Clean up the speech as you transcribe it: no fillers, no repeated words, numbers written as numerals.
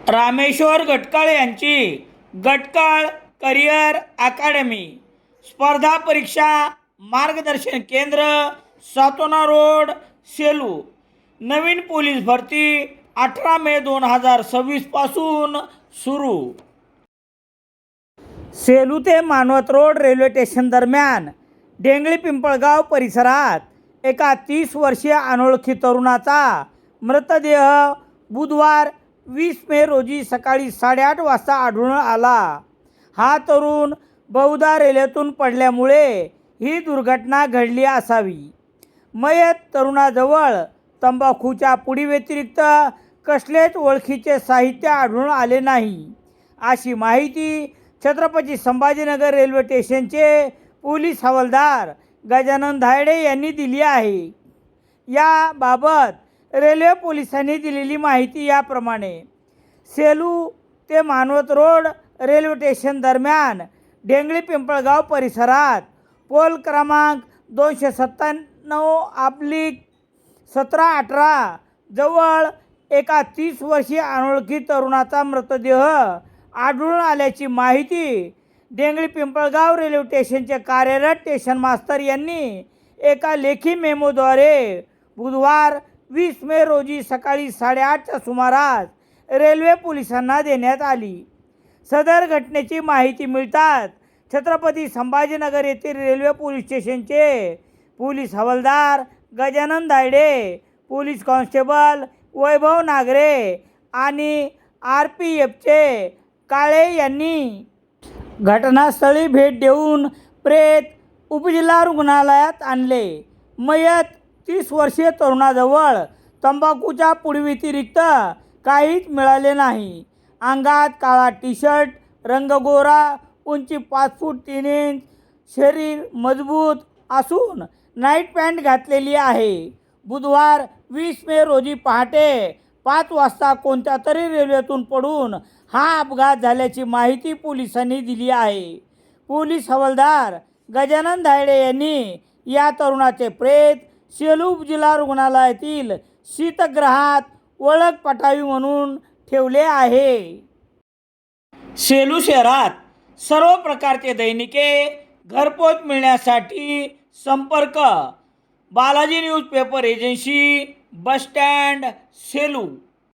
रामेश्वर गटकाळ यांची गटकाळ करिअर अकादमी स्पर्धा परीक्षा मार्गदर्शन केंद्र, सातोना रोड, सेलू. नवीन पोलीस भरती 18 मे 2026 पासून सुरू. सेलू ते मानवत रोड रेल्वे स्टेशन दरम्यान डेंगळी पिंपळगाव परिसरात एका 30 वर्षीय अनोळखी तरुणाचा मृतदेह बुधवार 20 मे रोजी सकाळी 8:30 वाजता आढळून आला. हा तरुण बहुधा रेल्वेतून पडल्यामुळे ही दुर्घटना घडली असावी. मयत तरुणाजवळ तंबाखूच्या पुडी व्यतिरिक्त कसलेच ओळखीचे साहित्य आढळून आले नाही, अशी माहिती छत्रपती संभाजीनगर रेल्वे स्टेशनचे पोलीस हवालदार गजानन धायडे यांनी दिली आहे. याबाबत रेल्वे पोलिसांनी दिलेली माहिती याप्रमाणे: सेलू ते मानवत रोड रेल्वे स्टेशन दरम्यान डेंगळी पिंपळगाव परिसरात पोल क्रमांक 297/17-18 जवळ एका 30 वर्षीय अनोळखी तरुणाचा मृतदेह आढळून आल्याची माहिती डेंगळी पिंपळगाव रेल्वे स्टेशनचे कार्यरत स्टेशन मास्तर यांनी एका लेखी मेमोद्वारे बुधवार 20 मे रोजी सकाळी 8:30च्या सुमारास रेल्वे पोलिसांना देण्यात आली. सदर घटनेची माहिती मिळताच छत्रपती संभाजीनगर येथील रेल्वे पोलीस स्टेशनचे पोलीस हवालदार गजानन धायडे, पोलीस कॉन्स्टेबल वैभव नागरे आणि RPFचे काळे यांनी घटनास्थळी भेट देऊन प्रेत उपजिल्हा रुग्णालयात आणले. मयत 30 वर्षीय तरुणाजवळ तंबाखूच्या पुडीव्यतिरिक्त काहीच मिळाले नाही. अंगात काळा टी-शर्ट, रंग गोरा, उंची 5 फूट 3 इंच, शरीर मजबूत असून नाईट पॅन्ट घातलेली आहे. बुधवार 20 मे रोजी पहाटे 5 वाजता कोणत्या तरी रेल्वेतून पडून हा अपघात झाल्याची माहिती पोलिसांनी दिली आहे. पोलीस हवालदार गजानन धायडे यांनी या तरुणाचे प्रेत सेलू उपजिल्हा रुग्णालयातील शीतगृहात ओळख पटावी म्हणून ठेवले आहे. सेलू शहरात सर्व प्रकारचे दैनिके घरपोच मिळण्यासाठी संपर्क Balaji newspaper agency, bus stand, Selu.